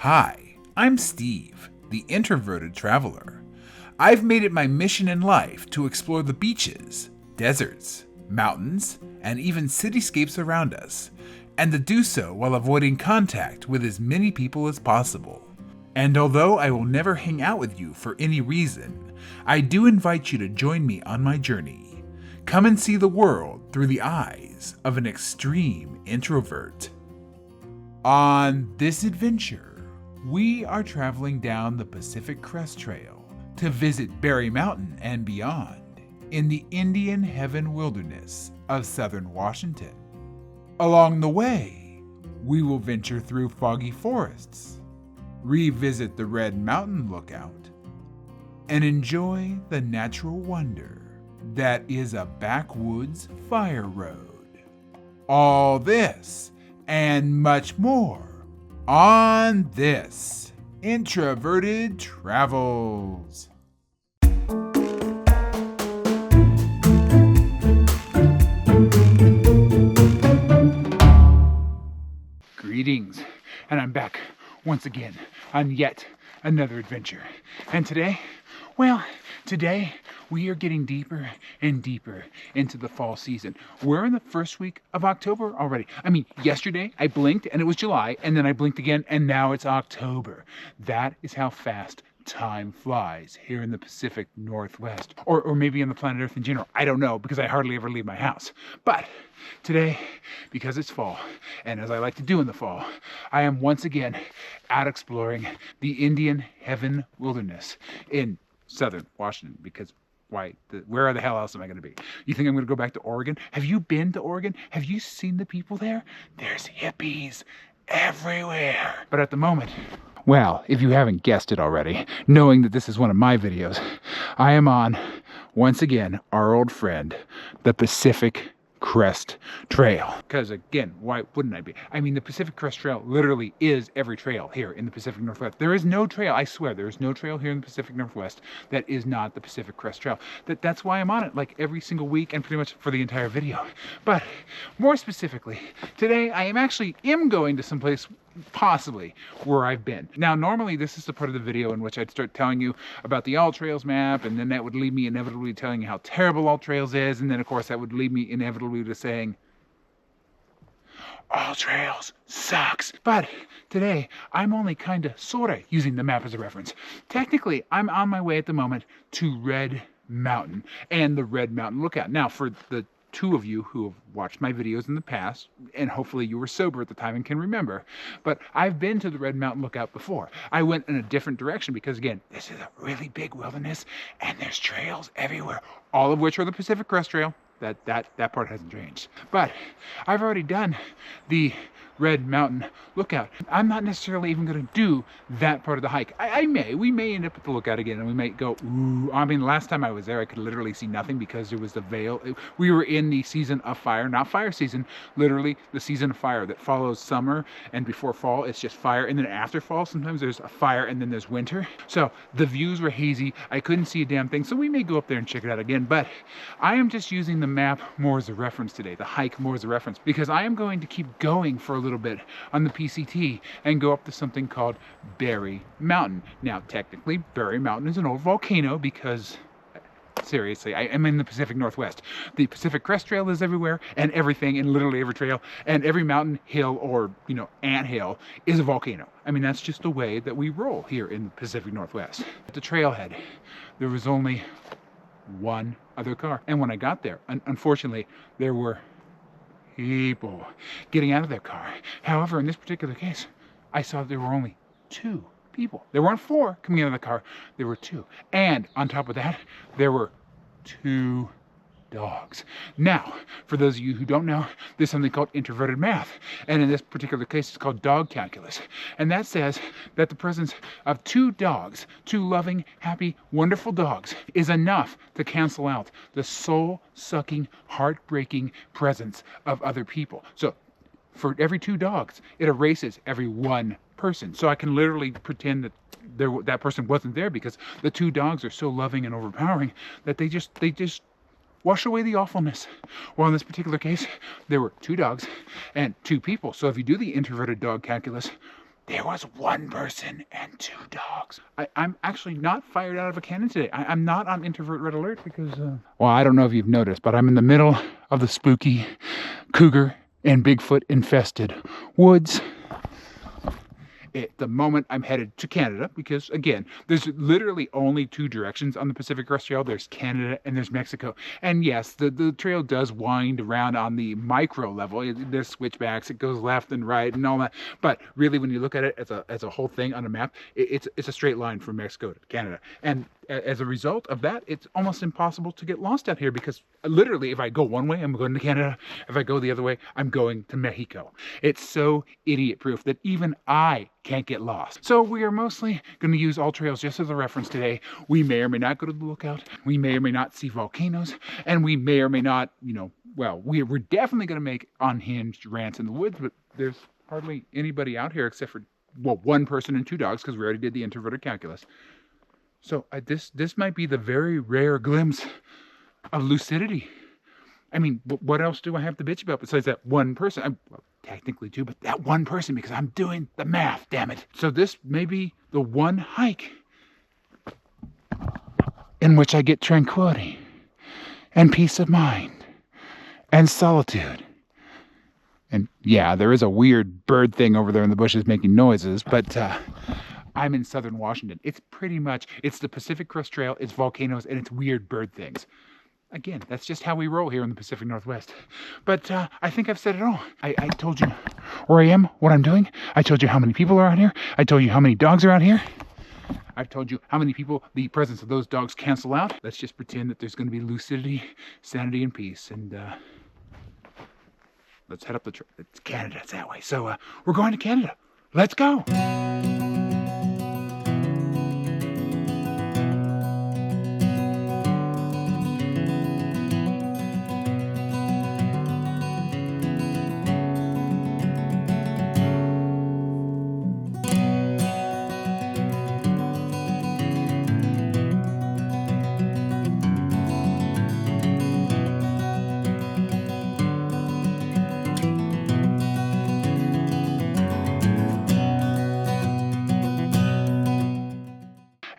Hi, I'm Steve, the introverted traveler. I've made it my mission in life to explore the beaches, deserts, mountains, and even cityscapes around us, and to do so while avoiding contact with as many people as possible. And although I will never hang out with you for any reason, I do invite you to join me on my journey. Come and see the world through the eyes of an extreme introvert. On this adventure, we are traveling down the Pacific Crest Trail to visit Berry Mountain and beyond in the Indian Heaven Wilderness of southern Washington. Along the way, we will venture through foggy forests, revisit the Red Mountain Lookout, and enjoy the natural wonder that is a backwoods fire road. All this and much more on this Introverted Travels. Greetings, and I'm back once again on yet another adventure. And today we are getting deeper and deeper into the fall season. We're in the first week of October already. I mean, yesterday I blinked and it was July, and then I blinked again and now it's October. That is how fast time flies here in the Pacific Northwest, or maybe on the planet Earth in general. I don't know, because I hardly ever leave my house. But today, because it's fall, and as I like to do in the fall, I am once again out exploring the Indian Heaven Wilderness in southern Washington, because where the hell else am I going to be? You think I'm going to go back to Oregon? Have you been to Oregon? Have you seen the people there? There's hippies everywhere. But at the moment, well, if you haven't guessed it already, knowing that this is one of my videos, I am on, once again, our old friend, the Pacific Crest Trail. Because again, why wouldn't I be? I mean, the Pacific Crest Trail literally is every trail here in the Pacific Northwest. There is no trail, I swear, there is no trail here in the Pacific Northwest that is not the Pacific Crest Trail. That's why I'm on it like every single week and pretty much for the entire video. But more specifically, today I am going to someplace possibly where I've been. Now, normally this is the part of the video in which I'd start telling you about the All Trails map, and then that would lead me inevitably telling you how terrible All Trails is, and then of course that would lead me inevitably to saying All Trails sucks. But today I'm only sorta using the map as a reference. Technically, I'm on my way at the moment to Red Mountain and the Red Mountain Lookout. Now, for the two of you who have watched my videos in the past, and hopefully you were sober at the time and can remember, but I've been to the Red Mountain Lookout before. I went in a different direction because, again, this is a really big wilderness and there's trails everywhere, all of which are the Pacific Crest Trail. That part hasn't changed. But I've already done the Red Mountain Lookout. I'm not necessarily even going to do that part of the hike. We may end up at the lookout again, and we may go, ooh. I mean, last time I was there, I could literally see nothing because there was the veil. We were in the season of fire, not fire season, literally the season of fire that follows summer, and before fall, it's just fire. And then after fall, sometimes there's a fire, and then there's winter. So the views were hazy. I couldn't see a damn thing. So we may go up there and check it out again. But I am just using the map more as a reference today, the hike more as a reference, because I am going to keep going for a little bit on the PCT and go up to something called Berry Mountain. Now, technically, Berry Mountain is an old volcano because, seriously, I am in the Pacific Northwest. The Pacific Crest Trail is everywhere and everything, and literally every trail, and every mountain, hill, or, ant hill is a volcano. I mean, that's just the way that we roll here in the Pacific Northwest. At the trailhead, there was only one other car. And when I got there, unfortunately, there were people getting out of their car. However, in this particular case, I saw there were only two people. There weren't four coming out of the car. There were two. And on top of that, there were two dogs. Now, for those of you who don't know, there's something called introverted math. And in this particular case, it's called dog calculus. And that says that the presence of two dogs, two loving, happy, wonderful dogs, is enough to cancel out the soul-sucking, heartbreaking presence of other people. So for every two dogs, it erases every one person. So I can literally pretend that that person wasn't there because the two dogs are so loving and overpowering that they just wash away the awfulness. Well, in this particular case, there were two dogs and two people. So if you do the introverted dog calculus, there was one person and 2 dogs. I'm actually not fired out of a cannon today. I'm not on introvert red alert because, well, I don't know if you've noticed, but I'm in the middle of the spooky cougar and bigfoot infested woods. At the moment, I'm headed to Canada because, again, there's literally only 2 directions on the Pacific Crest Trail. There's Canada and there's Mexico. And yes, the trail does wind around on the micro level. There's switchbacks. It goes left and right and all that. But really, when you look at it as a whole thing on a map, it's a straight line from Mexico to Canada. And as a result of that, it's almost impossible to get lost out here because literally, if I go one way, I'm going to Canada. If I go the other way, I'm going to Mexico. It's so idiot-proof that even I can't get lost. So we are mostly going to use all trails just as a reference today. We may or may not go to the lookout. We may or may not see volcanoes. And we may or may not, well, we're definitely going to make unhinged rants in the woods, but there's hardly anybody out here except for, well, 1 person and 2 dogs because we already did the introverted calculus. So this might be the very rare glimpse of lucidity. I mean, what else do I have to bitch about besides that 1 person? Well, technically 2, but that 1 person because I'm doing the math, damn it. So this may be the 1 hike in which I get tranquility and peace of mind and solitude. And yeah, there is a weird bird thing over there in the bushes making noises, but I'm in southern Washington. It's the Pacific Crest Trail, it's volcanoes, and it's weird bird things. Again, that's just how we roll here in the Pacific Northwest. But I think I've said it all. I told you where I am, what I'm doing. I told you how many people are out here. I told you how many dogs are out here. I've told you how many people the presence of those dogs cancel out. Let's just pretend that there's going to be lucidity, sanity, and peace. And let's head up the trail. It's Canada, it's that way. So we're going to Canada. Let's go.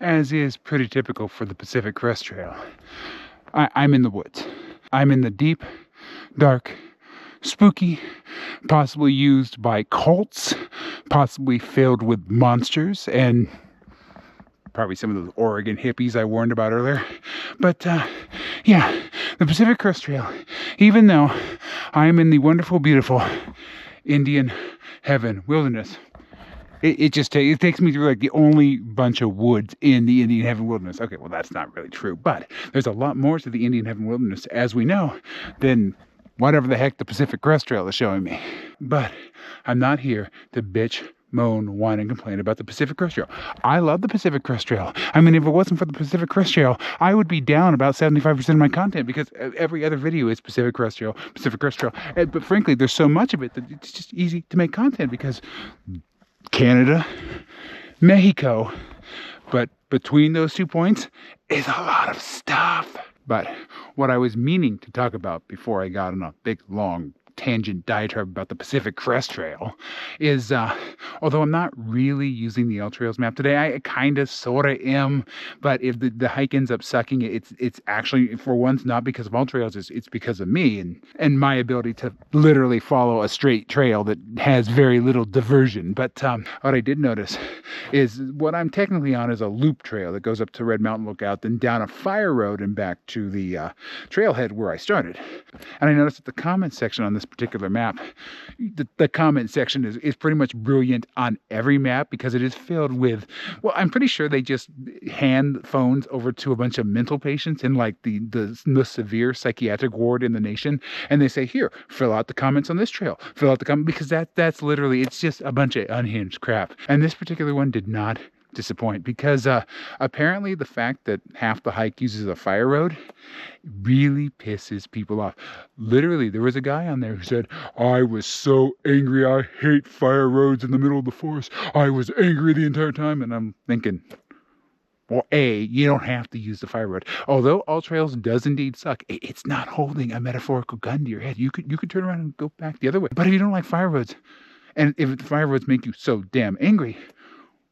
As is pretty typical for the Pacific Crest Trail, I'm in the woods. I'm in the deep, dark, spooky, possibly used by cults, possibly filled with monsters, and probably some of those Oregon hippies I warned about earlier. But yeah, the Pacific Crest Trail, even though I'm in the wonderful, beautiful Indian heaven wilderness, it takes me through like the only bunch of woods in the Indian Heaven Wilderness. Okay, well, that's not really true, but there's a lot more to the Indian Heaven Wilderness, as we know, than whatever the heck the Pacific Crest Trail is showing me. But I'm not here to bitch, moan, whine, and complain about the Pacific Crest Trail. I love the Pacific Crest Trail. I mean, if it wasn't for the Pacific Crest Trail, I would be down about 75% of my content because every other video is Pacific Crest Trail, Pacific Crest Trail. But frankly, there's so much of it that it's just easy to make content because Canada, Mexico, but between those 2 points is a lot of stuff. But what I was meaning to talk about before I got on a big, long tangent diatribe about the Pacific Crest Trail is, although I'm not really using the L Trails map today, I kind of sort of am, but if the hike ends up sucking, it's actually, for once, not because of All Trails, it's because of me and my ability to literally follow a straight trail that has very little diversion. But what I did notice is what I'm technically on is a loop trail that goes up to Red Mountain Lookout, then down a fire road and back to the trailhead where I started. And I noticed that the comment section on this particular map, the comment section is pretty much brilliant on every map because it is filled with, well, I'm pretty sure they just hand phones over to a bunch of mental patients in like the most severe psychiatric ward in the nation, and they say, here, fill out the comments on this trail, fill out the comment, because that's literally, it's just a bunch of unhinged crap. And this particular one did not disappoint because apparently the fact that half the hike uses a fire road really pisses people off. Literally, there was a guy on there who said, I was so angry, I hate fire roads in the middle of the forest, I was angry the entire time. And I'm thinking, well, A, you don't have to use the fire road. Although All Trails does indeed suck, it's not holding a metaphorical gun to your head. You could turn around and go back the other way. But if you don't like fire roads, And if the fire roads make you so damn angry,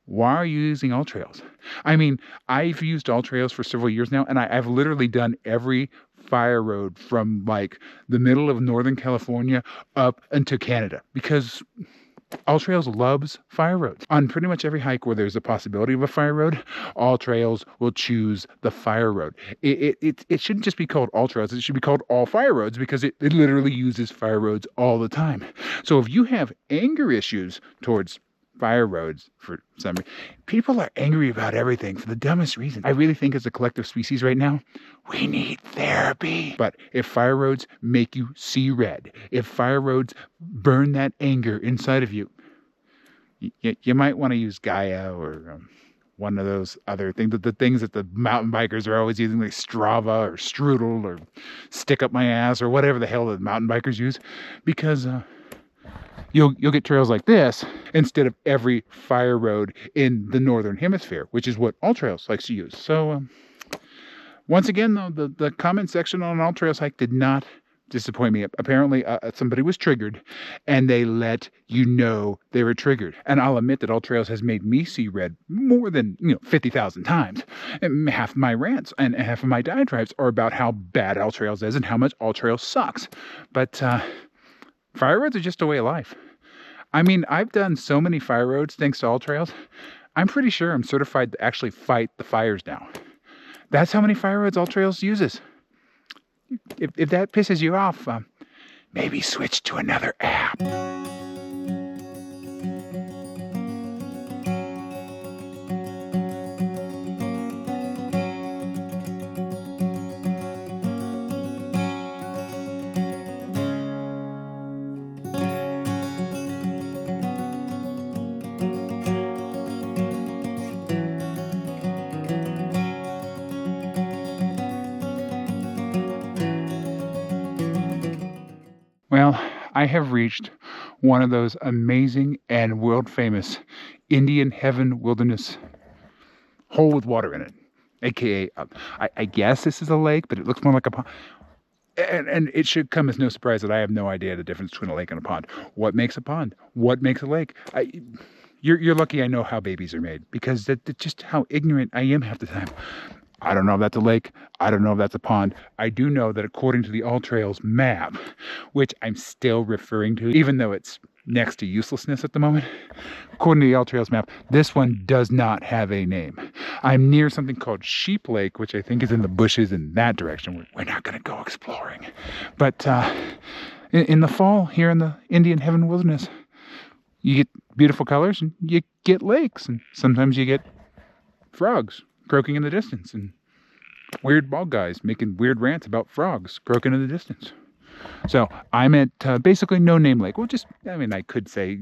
why are you using all trails? I mean, I've used all trails for several years now, and I've literally done every fire road from like the middle of Northern California up into Canada because all Trails loves fire roads. On pretty much every hike where there's a possibility of a fire road, All Trails will choose the fire road. It shouldn't just be called All Trails. It should be called All Fire Roads because it literally uses fire roads all the time. So if you have anger issues towards fire roads for some reason, people are angry about everything for the dumbest reason. I really think as a collective species right now, we need therapy. But if fire roads make you see red, if fire roads burn that anger inside of you, you might want to use Gaia or one of those other things, the things that the mountain bikers are always using, like Strava or Strudel or Stick Up My Ass or whatever the hell the mountain bikers use, because you'll get trails like this instead of every fire road in the northern hemisphere, which is what All Trails likes to use. So once again, though, the comment section on an All Trails hike did not disappoint me. Apparently, somebody was triggered, and they let you know they were triggered. And I'll admit that All Trails has made me see red more than 50,000 times. And half of my rants and half of my diatribes are about how bad All Trails is and how much All Trails sucks. But fire roads are just a way of life. I mean, I've done so many fire roads thanks to All Trails. I'm pretty sure I'm certified to actually fight the fires now. That's how many fire roads All Trails uses. If that pisses you off, maybe switch to another app. Well, I have reached one of those amazing and world-famous Indian heaven wilderness hole with water in it, aka I guess this is a lake, but it looks more like a pond. And it should come as no surprise that I have no idea the difference between a lake and a pond. What makes a pond? What makes a lake? You're lucky I know how babies are made, because that's just how ignorant I am half the time. I don't know if that's a lake. I don't know if that's a pond. I do know that according to the All Trails map, which I'm still referring to, even though it's next to uselessness at the moment, according to the All Trails map, this one does not have a name. I'm near something called Sheep Lake, which I think is in the bushes in that direction. We're not going to go exploring. But in the fall, here in the Indian Heaven Wilderness, you get beautiful colors and you get lakes, and sometimes you get frogs croaking in the distance, and weird bald guys making weird rants about frogs croaking in the distance. So I'm at basically no name lake. Well, I could say,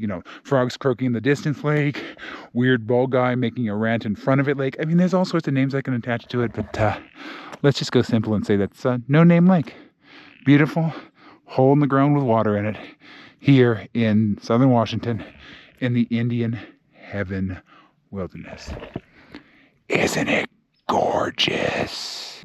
frogs croaking in the distance lake, weird bald guy making a rant in front of it lake. I mean, there's all sorts of names I can attach to it, but let's just go simple and say that's no name lake. Beautiful hole in the ground with water in it here in southern Washington in the Indian Heaven Wilderness. Isn't it gorgeous?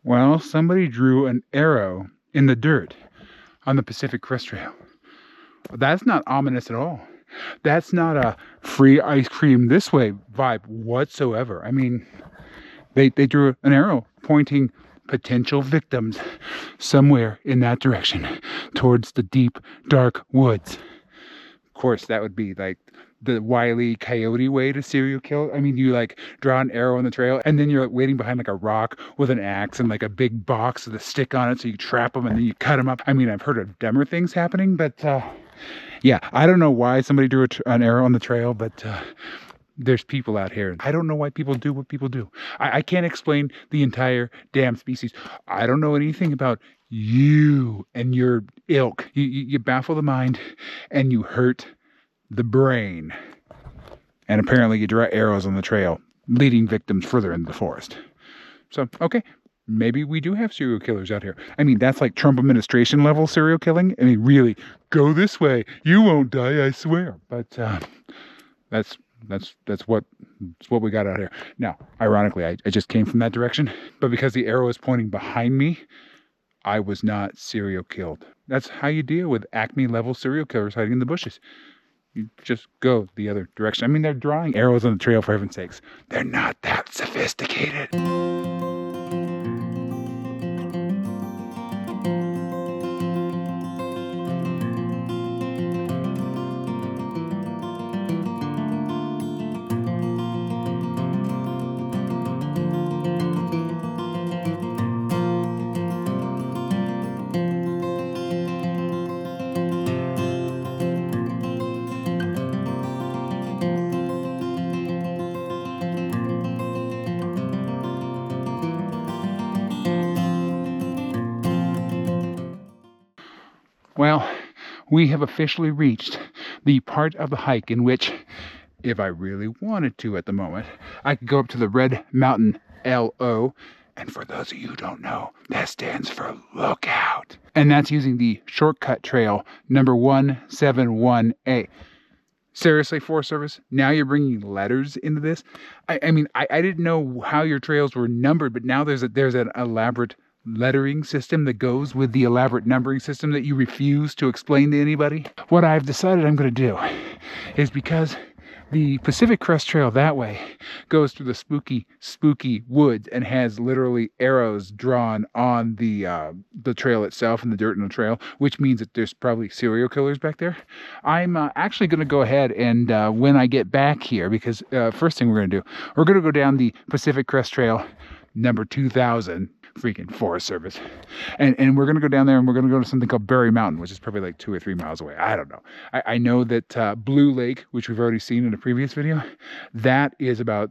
Well, somebody drew an arrow in the dirt on the Pacific Crest Trail. That's not ominous at all. That's not a free ice cream this way vibe whatsoever. I mean, they drew an arrow pointing potential victims somewhere in that direction towards the deep, dark woods. Of course, that would be like the Wile E. Coyote way to serial kill. I mean, you like draw an arrow on the trail and then you're like waiting behind like a rock with an axe and like a big box with a stick on it, so you trap them and then you cut them up. I mean, I've heard of dumber things happening, but yeah, I don't know why somebody drew an arrow on the trail, but there's people out here. I don't know why people do what people do. I can't explain the entire damn species. I don't know anything about you and your ilk. You baffle the mind and you hurt the brain. And apparently you draw arrows on the trail, leading victims further into the forest. So, okay, maybe we do have serial killers out here. I mean, that's like Trump administration level serial killing. I mean, really, go this way. You won't die, I swear. But that's what we got out here. Now, ironically, I just came from that direction, but because the arrow is pointing behind me, I was not serial killed. That's how you deal with Acme level serial killers hiding in the bushes. You just go the other direction. I mean, they're drawing arrows on the trail, for heaven's sakes. They're not that sophisticated. Well, we have officially reached the part of the hike in which, if I really wanted to at the moment, I could go up to the Red Mountain LO. And for those of you who don't know, that stands for lookout. And that's using the shortcut trail number 171A. Seriously, Forest Service, now you're bringing letters into this? I mean, I didn't know how your trails were numbered, but now there's an elaborate lettering system that goes with the elaborate numbering system that you refuse to explain to anybody. What I've decided I'm going to do is, because the Pacific Crest Trail that way goes through the spooky woods and has literally arrows drawn on the trail itself and the dirt in the trail, which means that there's probably serial killers back there. I'm actually going to go ahead and when I get back here, because first thing we're going to do, we're going to go down the Pacific Crest Trail number 2000, freaking Forest Service, and we're going to go down there and we're going to go to something called Berry Mountain, which is probably like 2 or 3 miles away. I don't know. I know that Blue Lake, which we've already seen in a previous video, that is about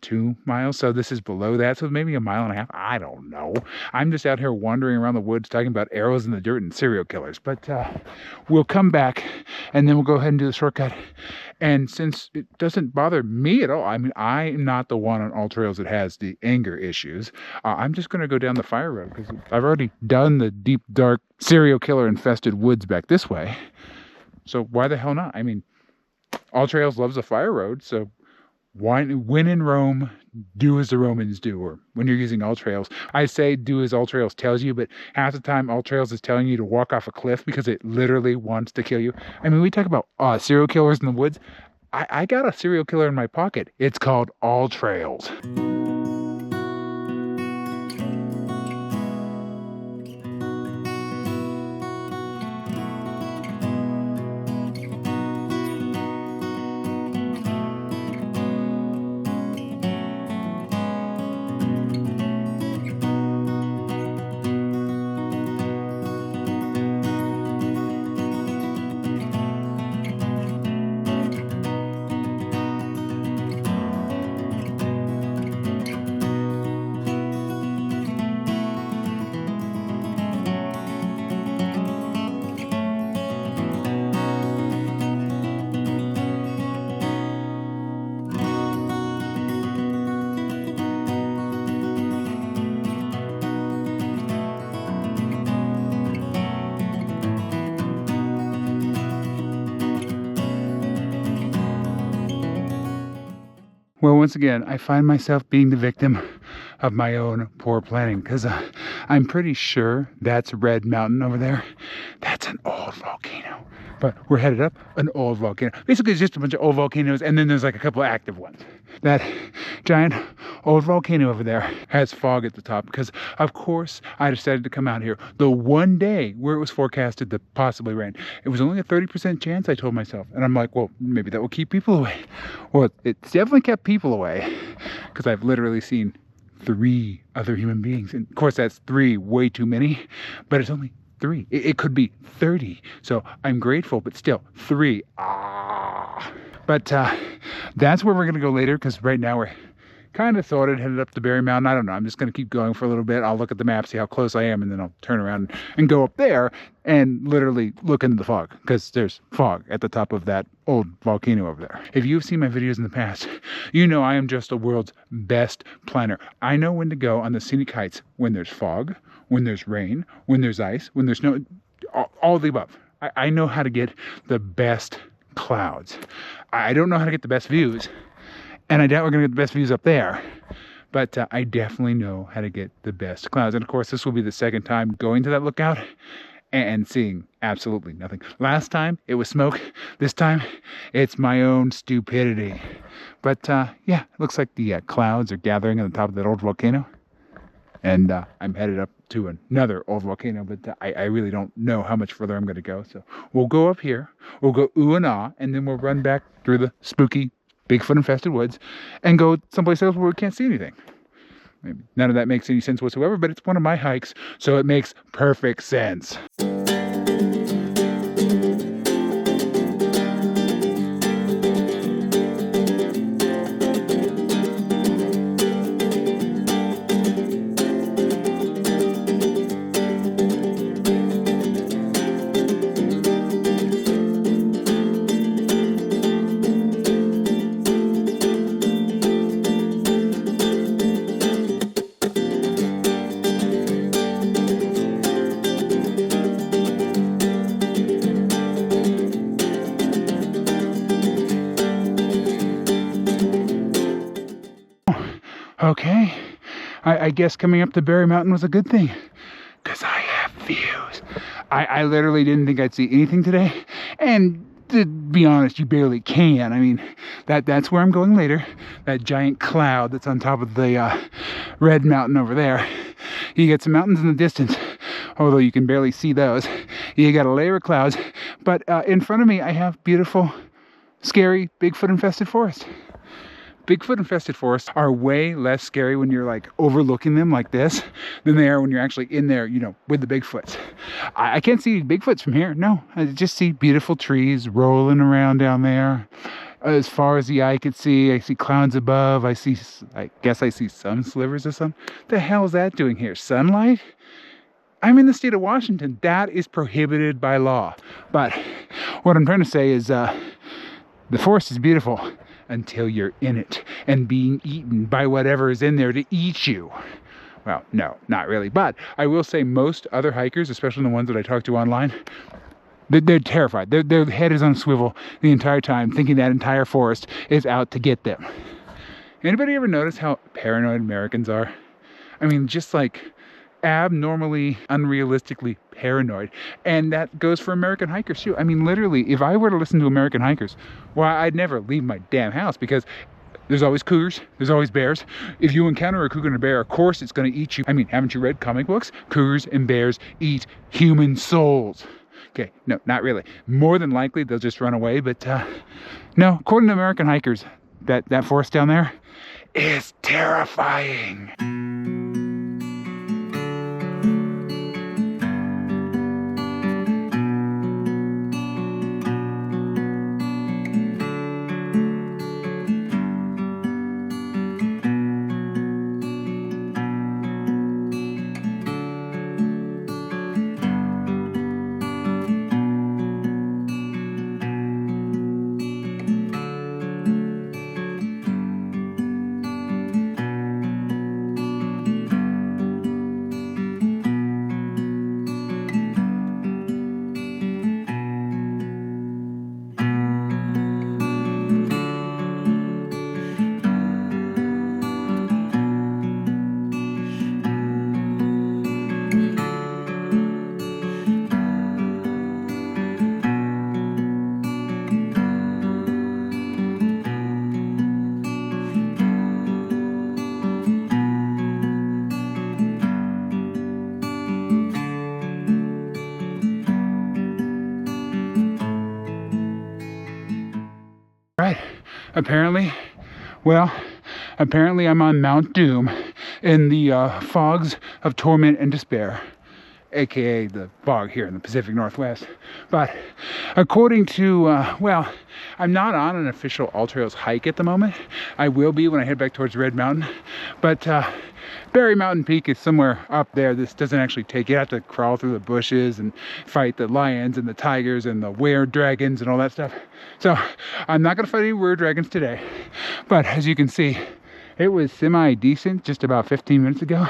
2 miles, so this is below that, so maybe 1.5 miles. I don't know. I'm just out here wandering around the woods talking about arrows in the dirt and serial killers, but we'll come back and then we'll go ahead and do the shortcut. And since it doesn't bother me at all, I mean, I am not the one on all trails that has the anger issues. I'm just going to go down the fire road because I've already done the deep, dark, serial killer infested woods back this way. So why the hell not? I mean, All Trails loves a fire road, so when in Rome, do as the Romans do. Or when you're using All Trails, I say do as All Trails tells you, but half the time All Trails is telling you to walk off a cliff because it literally wants to kill you. I mean, we talk about serial killers in the woods. I got a serial killer in my pocket. It's called All Trails. Well, once again, I find myself being the victim of my own poor planning, because I'm pretty sure that's Red Mountain over there. That's an old volcano. but we're headed up an old volcano. Basically, it's just a bunch of old volcanoes, and then there's like a couple of active ones. That giant old volcano over there has fog at the top because, of course, I decided to come out here the one day where it was forecasted to possibly rain. It was only a 30% chance, I told myself. And I'm like, well, maybe that will keep people away. Well, it's definitely kept people away because I've literally seen 3 other human beings. And of course, that's 3 way too many, but it's only 3. It could be 30. So I'm grateful, but still 3. But that's where we're going to go later, because right now we're kind of sorted, headed up to Berry Mountain. I don't know. I'm just going to keep going for a little bit. I'll look at the map, see how close I am, and then I'll turn around and go up there and literally look into the fog, because there's fog at the top of that old volcano over there. If you've seen my videos in the past, you know I am just the world's best planner. I know when to go on the scenic heights when there's fog, when there's rain, when there's ice, when there's snow, all of the above. I know how to get the best clouds. I don't know how to get the best views, and I doubt we're going to get the best views up there, but I definitely know how to get the best clouds. And of course, this will be the second time going to that lookout and seeing absolutely nothing. Last time it was smoke. This time it's my own stupidity. But yeah, it looks like the clouds are gathering on the top of that old volcano, and I'm headed up to another old volcano, but I really don't know how much further I'm going to go. So we'll go up here, we'll go ooh and ah, and then we'll run back through the spooky Bigfoot infested woods and go someplace else where we can't see anything. Maybe none of that makes any sense whatsoever, but it's one of my hikes, so it makes perfect sense. Okay, I guess coming up to Berry Mountain was a good thing, because I have views. I literally didn't think I'd see anything today, and to be honest, you barely can. I mean, that's where I'm going later. That giant cloud that's on top of the red mountain over there. You get some mountains in the distance, although you can barely see those. You got a layer of clouds, but in front of me I have beautiful, scary, Bigfoot-infested forest. Bigfoot-infested forests are way less scary when you're like overlooking them like this than they are when you're actually in there, you know, with the Bigfoots. I can't see Bigfoots from here. No, I just see beautiful trees rolling around down there. As far as the eye could see, I see clouds above. I guess I see sun slivers or something. The hell is that doing here? Sunlight? I'm in the state of Washington. That is prohibited by law. But what I'm trying to say is the forest is beautiful until you're in it and being eaten by whatever is in there to eat you. Well, no, not really. But I will say most other hikers, especially the ones that I talk to online, they're terrified. Their head is on a swivel the entire time, thinking that entire forest is out to get them. Anybody ever notice how paranoid Americans are? I mean, just like abnormally, unrealistically paranoid. And that goes for American hikers too. I mean, literally, if I were to listen to American hikers, well, I'd never leave my damn house, because there's always cougars, there's always bears. If you encounter a cougar and a bear, of course it's going to eat you. I mean, haven't you read comic books? Cougars and bears eat human souls. Okay, no, not really. More than likely, they'll just run away. But no, according to American hikers, that forest down there is terrifying. Apparently, well, apparently I'm on Mount Doom in the fogs of torment and despair, aka the fog here in the Pacific Northwest. But according to, well, I'm not on an official All Trails hike at the moment. I will be when I head back towards Red Mountain. But Berry Mountain Peak is somewhere up there. This doesn't actually take, you have to crawl through the bushes and fight the lions and the tigers and the were dragons and all that stuff. So I'm not going to fight any were dragons today. But as you can see, it was semi-decent just about 15 minutes ago.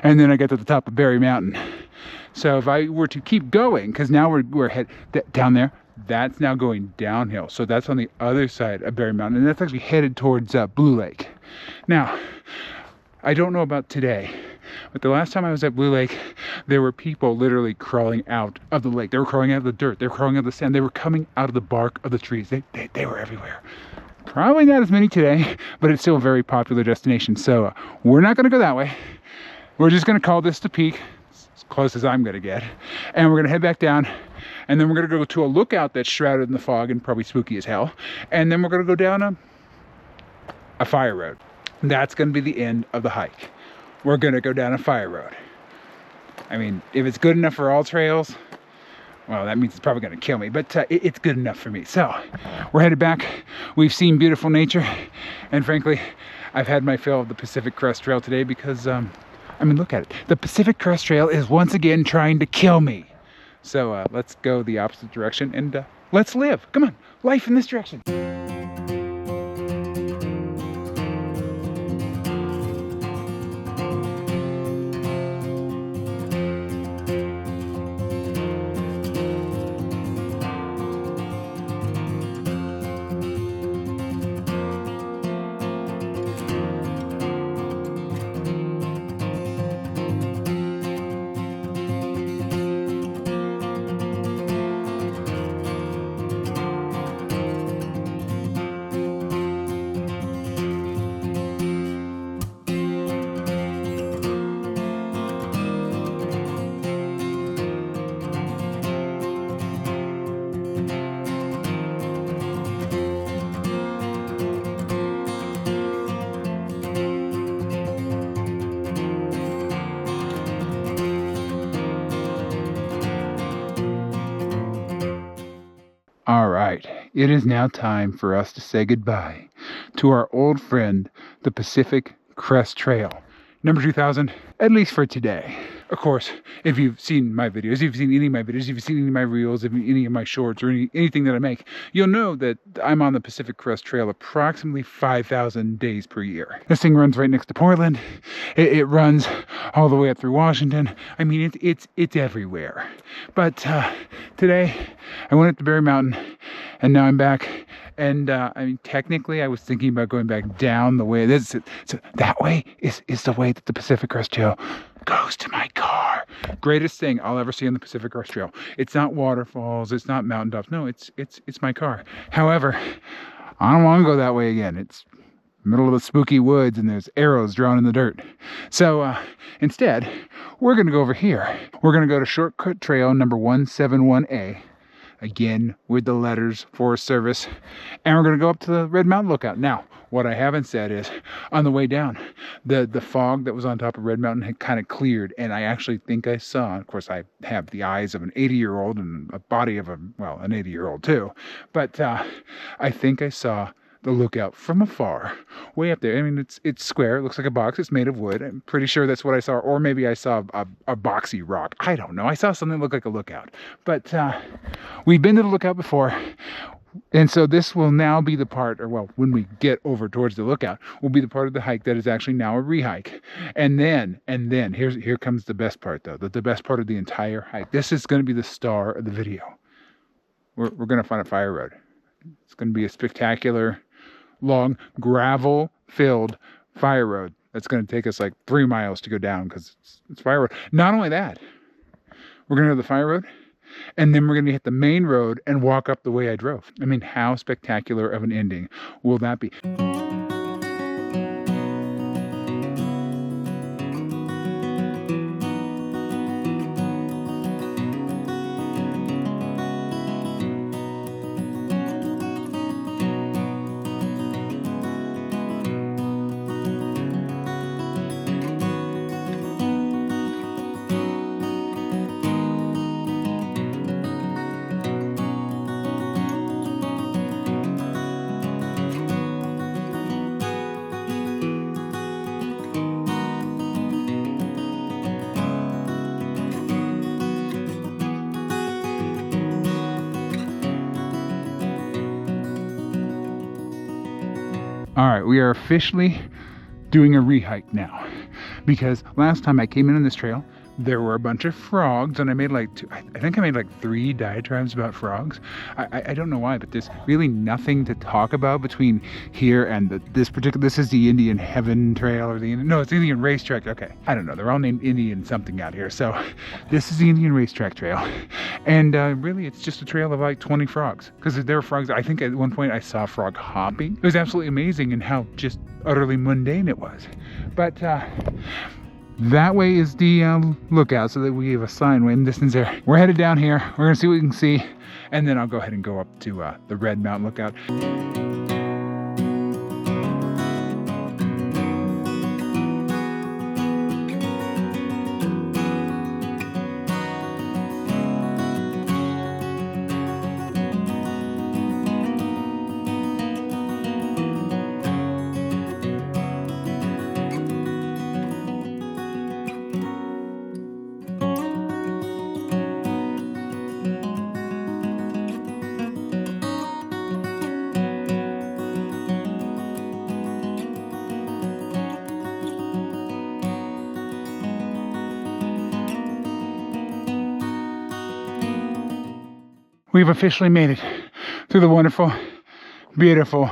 And then I got to the top of Berry Mountain. So if I were to keep going, because now we're head down there, that's now going downhill. So that's on the other side of Berry Mountain, and that's actually headed towards Blue Lake. Now, I don't know about today, but the last time I was at Blue Lake, there were people literally crawling out of the lake. They were crawling out of the dirt. They were crawling out of the sand. They were coming out of the bark of the trees. They were everywhere. Probably not as many today, but it's still a very popular destination. So we're not going to go that way. We're just going to call this the peak, as close as I'm going to get. And we're going to head back down. And then we're going to go to a lookout that's shrouded in the fog and probably spooky as hell. And then we're going to go down a fire road. That's going to be the end of the hike. We're going to go down a fire road. I mean, if it's good enough for All Trails, well, that means it's probably going to kill me, but it's good enough for me. So we're headed back. We've seen beautiful nature. And frankly, I've had my fill of the Pacific Crest Trail today because, I mean, look at it. The Pacific Crest Trail is once again trying to kill me. So let's go the opposite direction and let's live. Come on, life in this direction. All right, it is now time for us to say goodbye to our old friend, the Pacific Crest Trail. Number 2000, at least for today. Of course, if you've seen my videos, if you've seen any of my videos, if you've seen any of my reels, if any of my shorts, or anything that I make, you'll know that I'm on the Pacific Crest Trail approximately 5,000 days per year. This thing runs right next to Portland. It runs all the way up through Washington. I mean, it's everywhere. But today, I went up to Berry Mountain, and now I'm back. And I mean, technically, I was thinking about going back down the way it is. So that way is the way that the Pacific Crest Trail goes to my car. Greatest thing I'll ever see on the Pacific Crest Trail. It's not waterfalls. It's not mountaintops. No, it's my car. However, I don't want to go that way again. It's middle of the spooky woods and there's arrows drawn in the dirt. So instead, we're going to go over here. We're going to go to shortcut trail number 171A. Again, with the letters Forest Service. And we're going to go up to the Red Mountain Lookout. Now, what I haven't said is, on the way down, the fog that was on top of Red Mountain had kind of cleared. And I actually think I saw, of course, I have the eyes of an 80-year-old and a body of an 80-year-old too. But I think I saw the lookout from afar, way up there. I mean, it's square. It looks like a box. It's made of wood. I'm pretty sure that's what I saw. Or maybe I saw a boxy rock. I don't know. I saw something that looked like a lookout. But we've been to the lookout before. And so this will now be the part, or well, when we get over towards the lookout, will be the part of the hike that is actually now a rehike. And then here comes the best part, though. The best part of the entire hike. This is going to be the star of the video. We're going to find a fire road. It's going to be a spectacular, long, gravel-filled fire road that's going to take us like 3 miles to go down because it's fire road. Not only that, we're going to go to the fire road, and then we're going to hit the main road and walk up the way I drove. I mean, how spectacular of an ending will that be? All right, we are officially doing a rehike now, because last time I came in on this trail, there were a bunch of frogs, and I made like I think I made like 3 diatribes about frogs. I don't know why, but there's really nothing to talk about between here and this is the Indian Heaven Trail, or it's the Indian Racetrack. Okay, I don't know, they're all named Indian something out here. So this is the Indian Racetrack Trail, and really it's just a trail of like 20 frogs, because there were frogs. I think at one point I saw a frog hopping. It was absolutely amazing, and how just utterly mundane it was. But that way is the lookout, so that we have a sign way in the distance there. We're headed down here. We're gonna see what we can see, and then I'll go ahead and go up to the Red Mountain Lookout. We've officially made it through the wonderful, beautiful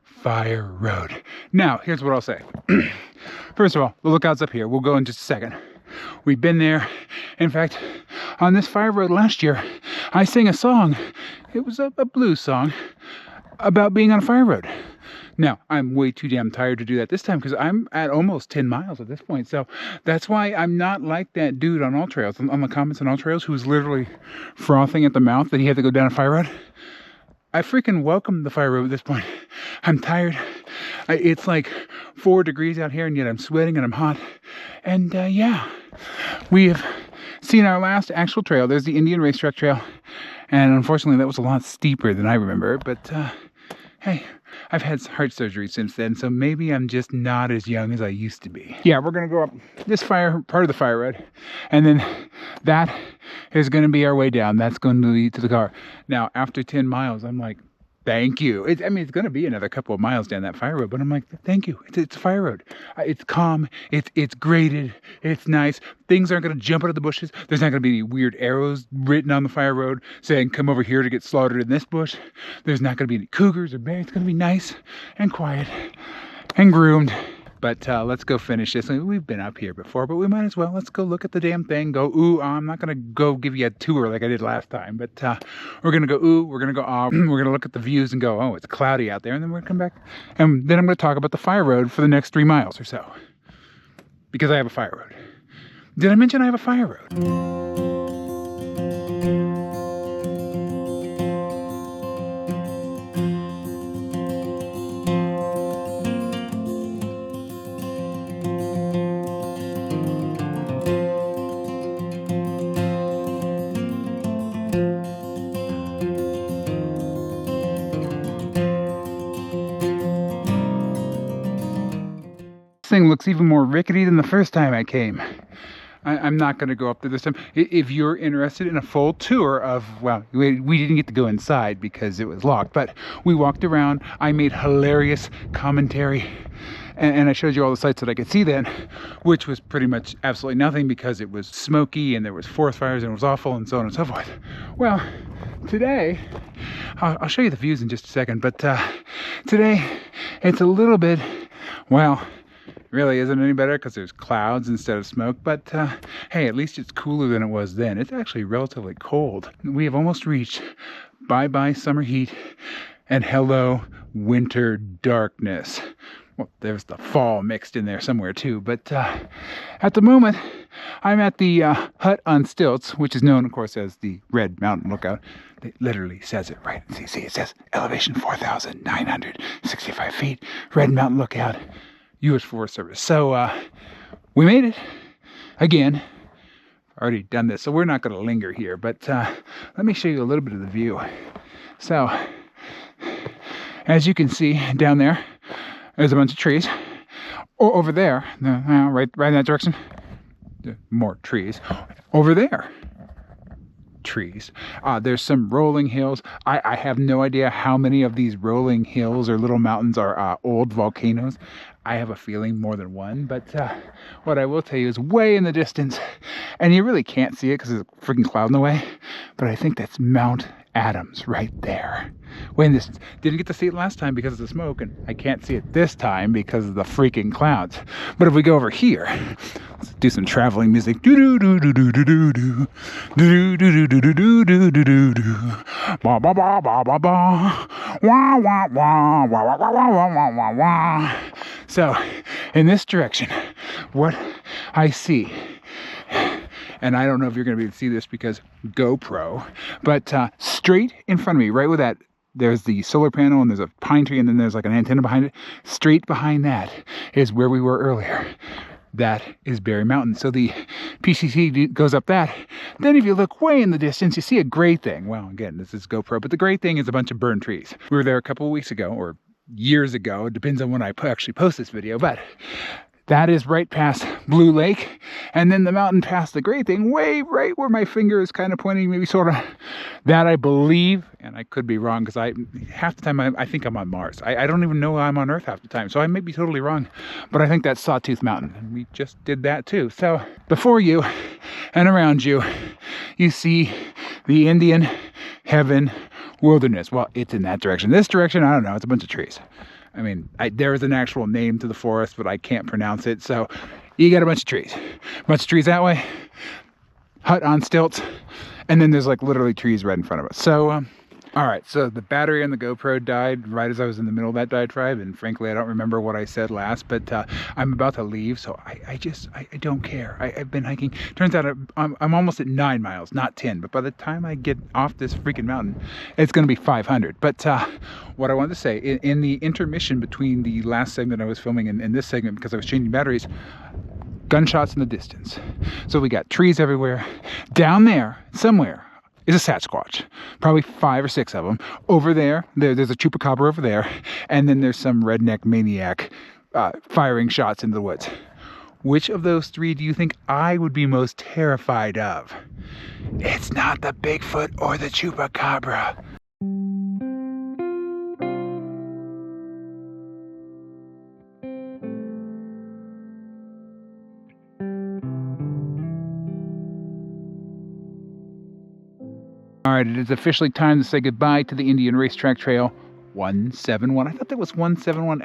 Fire Road. Now, here's what I'll say. First of all, the lookout's up here. We'll go in just a second. We've been there. In fact, on this Fire Road last year, I sang a song. It was a blues song about being on a fire road. Now, I'm way too damn tired to do that this time, because I'm at almost 10 miles at this point. So that's why I'm not like that dude on All Trails, on the comments on All Trails, who's literally frothing at the mouth that he had to go down a fire road. I freaking welcome the fire road at this point. I'm tired. It's like 4 degrees out here, and yet I'm sweating and I'm hot. And yeah, we have seen our last actual trail. There's the Indian Racetrack Trail. And unfortunately, that was a lot steeper than I remember. But hey, I've had heart surgery since then, so maybe I'm just not as young as I used to be. Yeah, we're going to go up this part of the fire road, and then that is going to be our way down. That's going to lead to the car. Now, after 10 miles, I'm like, thank you. It's going to be another couple of miles down that fire road, but I'm like, thank you. It's a fire road. It's calm. It's graded. It's nice. Things aren't going to jump out of the bushes. There's not going to be any weird arrows written on the fire road saying, come over here to get slaughtered in this bush. There's not going to be any cougars or bears. It's going to be nice and quiet and groomed. But let's go finish this. We've been up here before, but we might as well. Let's go look at the damn thing. Go, ooh, I'm not going to go give you a tour like I did last time. But we're going to go, ooh, we're going to go, we're going to look at the views and go, oh, it's cloudy out there. And then we're going to come back. And then I'm going to talk about the fire road for the next 3 miles or so. Because I have a fire road. Did I mention I have a fire road? Thing looks even more rickety than the first time I came. I'm not going to go up there this time. If you're interested in a full tour of, well, we didn't get to go inside because it was locked, but we walked around. I made hilarious commentary, and I showed you all the sights that I could see then, which was pretty much absolutely nothing because it was smoky and there was forest fires and it was awful and so on and so forth. Well, today, I'll show you the views in just a second, but today it's a little bit, well, really isn't any better because there's clouds instead of smoke, but hey, at least it's cooler than it was then. It's actually relatively cold. We have almost reached bye-bye summer heat and hello winter darkness. Well, there's the fall mixed in there somewhere too, but at the moment I'm at the hut on stilts, which is known of course as the Red Mountain Lookout. It literally says it right. See, it says elevation 4,965 feet, Red Mountain Lookout, U.S. Forest Service. So we made it again. Already done this, so we're not going to linger here, but let me show you a little bit of the view. So as you can see down there, there's a bunch of trees. Over there, right in that direction, more trees. Over there, trees. There's some rolling hills. I have no idea how many of these rolling hills or little mountains are old volcanoes. I have a feeling more than one, but what I will tell you is way in the distance, and you really can't see it because there's a freaking cloud in the way, but I think that's Mount Adams right there. Way in the distance. Didn't get to see it last time because of the smoke, and I can't see it this time because of the freaking clouds. But if we go over here, let's do some traveling music. Do do do do do do do do do do do do do do do do do ba ba ba ba ba ba wah wah wah wah wah wah wah wah wah wah. So in this direction, what I see, and I don't know if you're going to be able to see this because GoPro, but straight in front of me, right with that, there's the solar panel and there's a pine tree and then there's like an antenna behind it. Straight behind that is where we were earlier. That is Berry Mountain. So the PCC goes up that. Then if you look way in the distance, you see a gray thing. Well, again, this is GoPro, but the gray thing is a bunch of burned trees. We were there a couple of weeks ago, or years ago. It depends on when I actually post this video, but that is right past Blue Lake. And then the mountain past the gray thing, way right where my finger is kind of pointing, maybe sort of, that I believe, and I could be wrong because half the time I think I'm on Mars. I don't even know I'm on Earth half the time, so I may be totally wrong, but I think that's Sawtooth Mountain, and we just did that too. So before you and around you, you see the Indian Heaven Wilderness. Well, it's in that direction. This direction, I don't know, it's a bunch of trees. I mean, there is an actual name to the forest, but I can't pronounce it. So you got a bunch of trees. A bunch of trees that way, hut on stilts, and then there's like literally trees right in front of us. So, all right, so the battery on the GoPro died right as I was in the middle of that diatribe, and frankly, I don't remember what I said last, but I'm about to leave, so I don't care. I've been hiking. Turns out I'm almost at 9 miles, not 10, but by the time I get off this freaking mountain, it's going to be 500. But what I wanted to say, in the intermission between the last segment I was filming and this segment, because I was changing batteries, gunshots in the distance. So we got trees everywhere. Down there, somewhere, is a Sasquatch, probably 5 or 6 of them. Over there's a chupacabra over there, and then there's some redneck maniac firing shots into the woods. Which of those 3 do you think I would be most terrified of? It's not the Bigfoot or the chupacabra. All right, it is officially time to say goodbye to the Indian Racetrack Trail 171. I thought that was 171.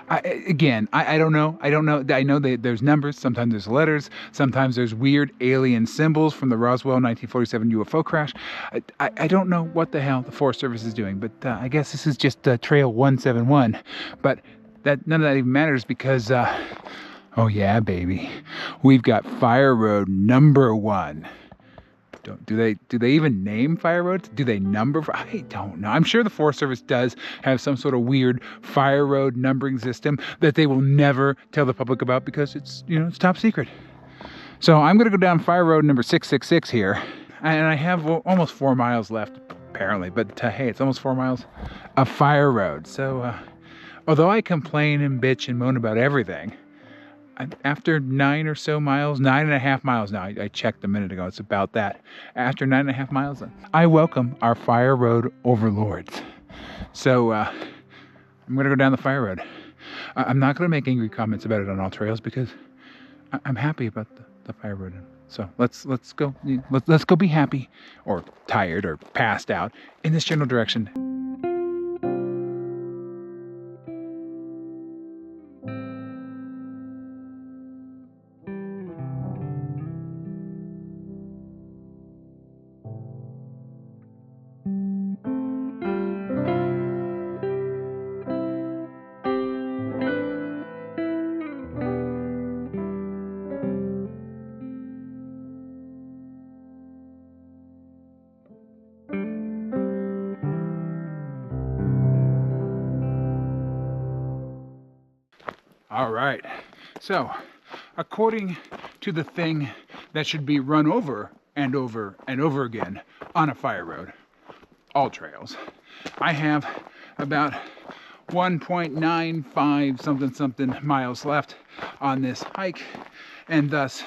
I don't know. I know there's numbers. Sometimes there's letters. Sometimes there's weird alien symbols from the Roswell 1947 UFO crash. I don't know what the hell the Forest Service is doing, but I guess this is just Trail 171. But none of that even matters because, oh yeah, baby, we've got Fire Road number 1. Do they even name fire roads? Do they number? I don't know. I'm sure the Forest Service does have some sort of weird fire road numbering system that they will never tell the public about because it's top secret. So I'm going to go down Fire Road number 666 here, and I have almost 4 miles left apparently. But hey, it's almost 4 miles of fire road. So although I complain and bitch and moan about everything, after 9 or so miles, 9.5 miles now, I checked a minute ago, it's about that. After 9.5 miles, I welcome our fire road overlords. So I'm going to go down the fire road. I'm not going to make angry comments about it on all trails because I'm happy about the fire road. So let's go be happy or tired or passed out in this general direction. All right, so according to the thing that should be run over and over and over again on a fire road, all trails, I have about 1.95 something miles left on this hike, and thus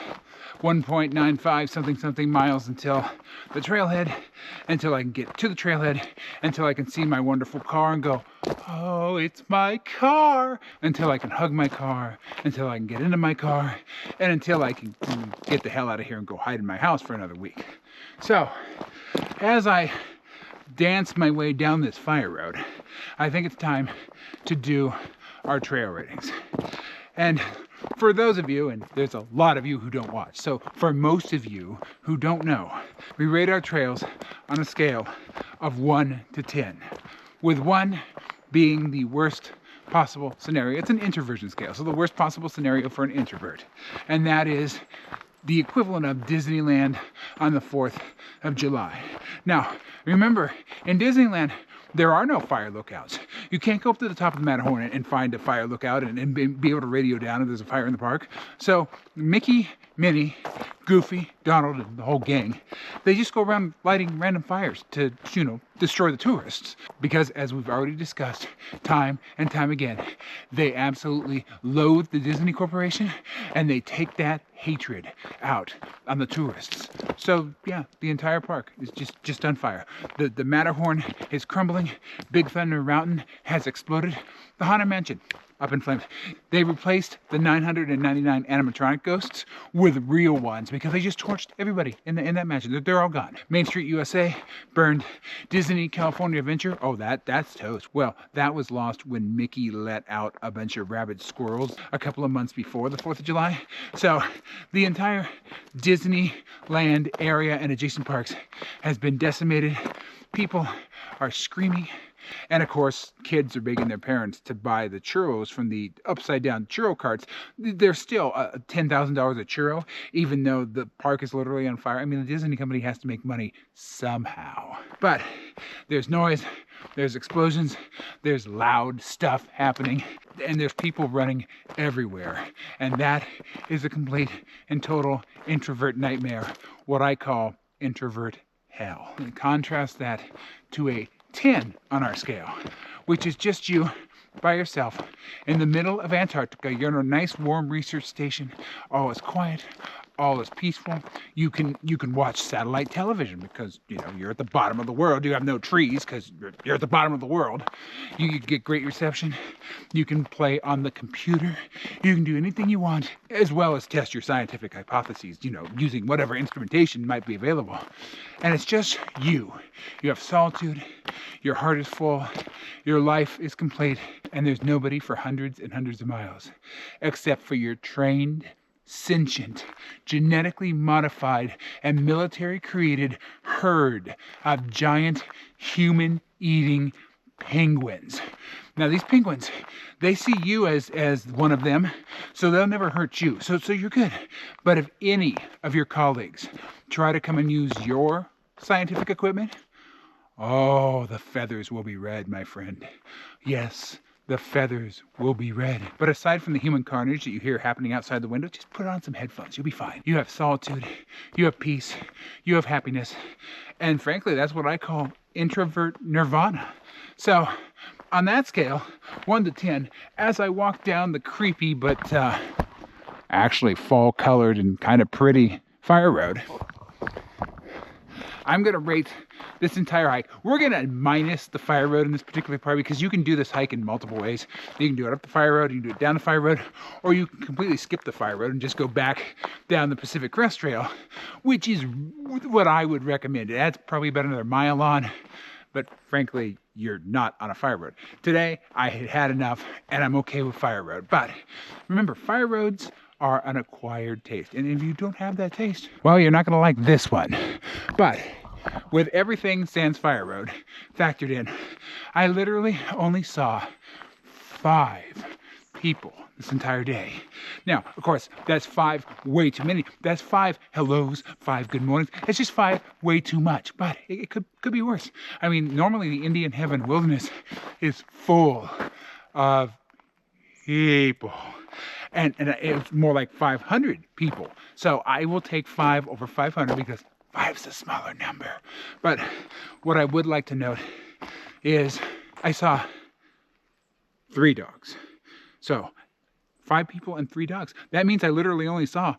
1.95 something miles until the trailhead, until I can get to the trailhead, until I can see my wonderful car and go, oh, it's my car, until I can hug my car, until I can get into my car, and until I can get the hell out of here and go hide in my house for another week. So, as I dance my way down this fire road, I think it's time to do our trail ratings. And for those of you, and there's a lot of you who don't watch, so for most of you who don't know, we rate our trails on a scale of 1 to 10, with 1 being the worst possible scenario. It's an introversion scale, so the worst possible scenario for an introvert. And that is the equivalent of Disneyland on the 4th of July. Now, remember, in Disneyland, there are no fire lookouts. You can't go up to the top of the Matterhorn and find a fire lookout and be able to radio down if there's a fire in the park. So Mickey, Minnie, Goofy, Donald, and the whole gang, they just go around lighting random fires to, destroy the tourists. Because as we've already discussed time and time again, they absolutely loathe the Disney Corporation, and they take that hatred out on the tourists. So yeah, the entire park is just on fire. The Matterhorn is crumbling. Big Thunder Mountain has exploded. The Haunted Mansion up in flames. They replaced the 999 animatronic ghosts with real ones because they just torched everybody in that mansion. They're all gone. Main Street USA burned. Disney California Adventure, oh, that's toast. Well, that was lost when Mickey let out a bunch of rabid squirrels a couple of months before the 4th of July. So the entire Disneyland area and adjacent parks has been decimated. People are screaming. And of course, kids are begging their parents to buy the churros from the upside down churro carts. They're still $10,000 a churro, even though the park is literally on fire. I mean, the Disney company has to make money somehow. But there's noise, there's explosions, there's loud stuff happening, and there's people running everywhere. And that is a complete and total introvert nightmare, what I call introvert hell. And contrast that to a 10 on our scale, which is just you by yourself in the middle of Antarctica. You're in a nice warm research station. All is quiet, all is peaceful. You can watch satellite television because you're at the bottom of the world. You have no trees because you're at the bottom of the world. You get great reception. You can play on the computer. You can do anything you want, as well as test your scientific hypotheses, using whatever instrumentation might be available. And it's just you. You have solitude. Your heart is full. Your life is complete. And there's nobody for hundreds and hundreds of miles, except for your trained, sentient, genetically modified, and military-created herd of giant human-eating penguins. Now, these penguins, they see you as one of them, so they'll never hurt you. So you're good. But if any of your colleagues try to come and use your scientific equipment, oh, the feathers will be red, my friend. Yes, the feathers will be red. But aside from the human carnage that you hear happening outside the window, just put on some headphones. You'll be fine. You have solitude. You have peace. You have happiness. And frankly, that's what I call introvert nirvana. So on that scale, 1 to 10, as I walk down the creepy but actually fall-colored and kind of pretty fire road, I'm going to rate this entire hike. We're going to minus the fire road in this particular part because you can do this hike in multiple ways. You can do it up the fire road, you can do it down the fire road, or you can completely skip the fire road and just go back down the Pacific Crest Trail, which is what I would recommend. It adds probably about another mile on, but frankly, you're not on a fire road. Today, I had enough, and I'm okay with fire road. But remember, fire roads are an acquired taste. And if you don't have that taste, well, you're not going to like this one. But with everything sans fire road factored in, I literally only saw 5 people this entire day. Now, of course, that's 5 way too many. That's 5 hellos, 5 good mornings. It's just 5 way too much, but it could be worse. I mean, normally the Indian Heaven Wilderness is full of people. And it's more like 500 people. So I will take 5 over 500 because 5 is a smaller number. But what I would like to note is I saw 3 dogs. So 5 people and 3 dogs. That means I literally only saw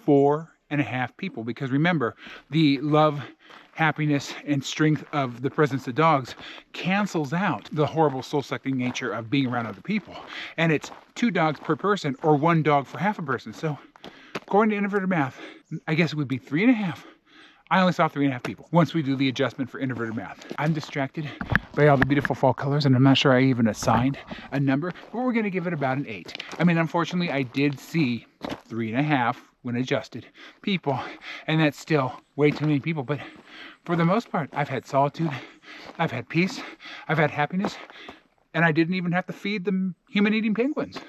4.5 people, because remember, the love, happiness, and strength of the presence of dogs cancels out the horrible soul-sucking nature of being around other people. And it's 2 dogs per person, or 1 dog for half a person. So according to introverted math, I guess it would be 3.5. I only saw 3.5 people once we do the adjustment for introverted math. I'm distracted by all the beautiful fall colors, and I'm not sure I even assigned a number, but we're gonna give it about an 8. I mean, unfortunately, I did see 3.5 when adjusted people, and that's still way too many people. But for the most part, I've had solitude, I've had peace, I've had happiness, and I didn't even have to feed the human-eating penguins.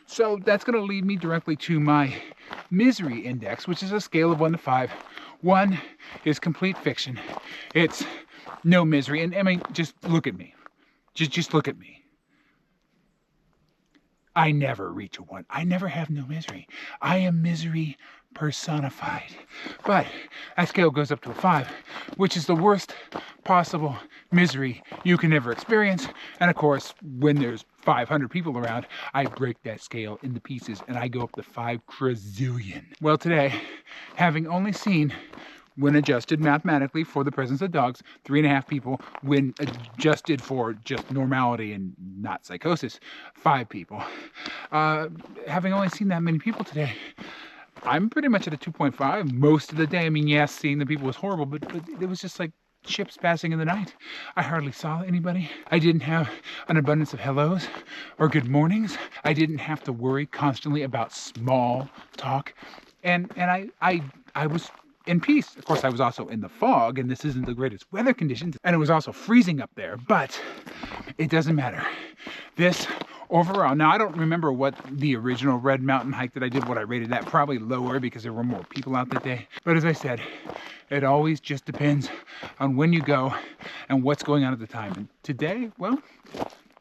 So that's going to lead me directly to my misery index, which is a scale of 1 to 5. 1 is complete fiction. It's no misery. And I mean, just look at me. Just look at me. I never reach a 1. I never have no misery. I am misery personified. But that scale goes up to a 5, which is the worst possible misery you can ever experience. And of course, when there's 500 people around, I break that scale into pieces and I go up to 5 quadrillion. Well, today, having only seen, when adjusted mathematically for the presence of dogs, 3.5 people, when adjusted for just normality and not psychosis, 5 people. Having only seen that many people today, I'm pretty much at a 2.5 most of the day. I mean, yes, seeing the people was horrible, but it was just like ships passing in the night. I hardly saw anybody. I didn't have an abundance of hellos or good mornings. I didn't have to worry constantly about small talk. And I was in peace. Of course, I was also in the fog, and this isn't the greatest weather conditions, and it was also freezing up there, but it doesn't matter. This overall, now I don't remember what the original Red Mountain hike that I did, what I rated that, probably lower because there were more people out that day. But as I said, it always just depends on when you go and what's going on at the time. And today, well,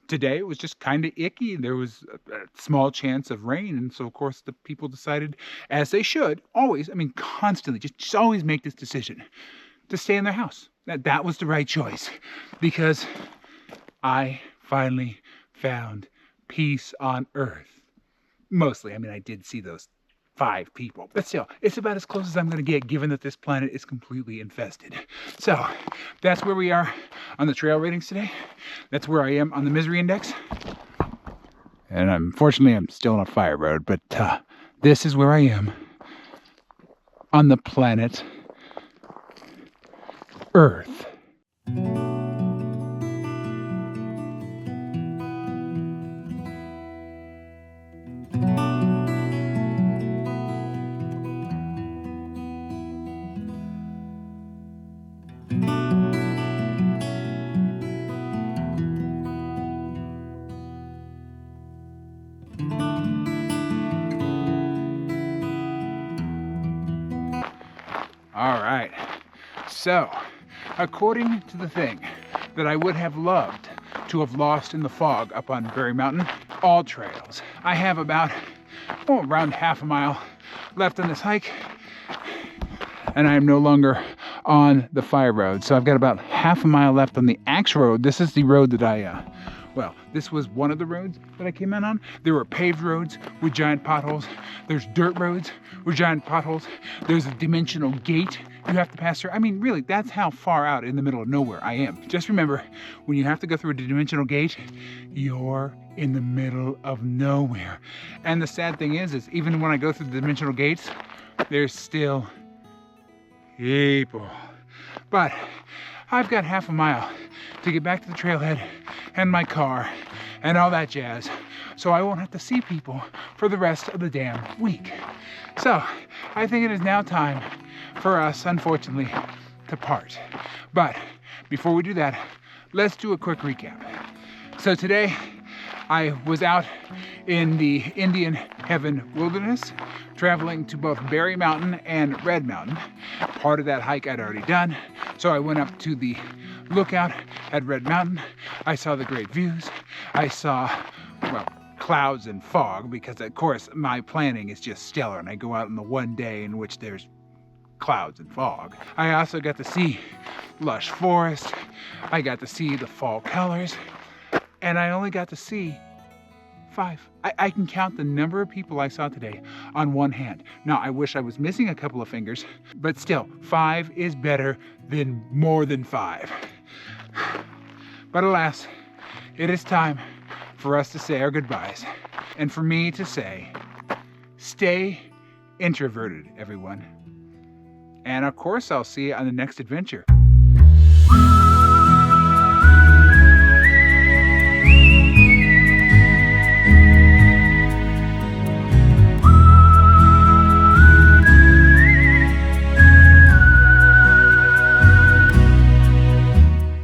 today it was just kind of icky. There was a small chance of rain. And so, of course, the people decided, as they should, always, I mean, constantly, just always make this decision to stay in their house. That was the right choice, because I finally found peace on earth. Mostly, I mean, I did see those 5 people, but still, it's about as close as I'm going to get, given that this planet is completely infested. So that's where we are on the trail ratings today. That's where I am on the misery index. And unfortunately, I'm still on a fire road, but this is where I am on the planet Earth. All right, so according to the thing that I would have loved to have lost in the fog up on Berry Mountain, all trails, I have about around half a mile left on this hike, and I am no longer on the fire road. So I've got about half a mile left on the axe road. This is the road that well, this was one of the roads that I came in on. There were paved roads with giant potholes. There's dirt roads with giant potholes. There's a dimensional gate you have to pass through. I mean, really, that's how far out in the middle of nowhere I am. Just remember, when you have to go through a dimensional gate, you're in the middle of nowhere. And the sad thing is even when I go through the dimensional gates, there's still people. But I've got half a mile to get back to the trailhead and my car and all that jazz, so I won't have to see people for the rest of the damn week. So I think it is now time for us, unfortunately, to part. But before we do that, let's do a quick recap. So today I was out in the Indian Heaven Wilderness, traveling to both Berry Mountain and Red Mountain. Part of that hike I'd already done, so I went up to the lookout at Red Mountain. I saw the great views. I saw, well, clouds and fog, because of course my planning is just stellar and I go out on the one day in which there's clouds and fog. I also got to see lush forest. I got to see the fall colors, and I only got to see 5. I can count the number of people I saw today on one hand. Now, I wish I was missing a couple of fingers, but still, 5 is better than more than 5. But alas, it is time for us to say our goodbyes. And for me to say, stay introverted, everyone. And of course, I'll see you on the next adventure.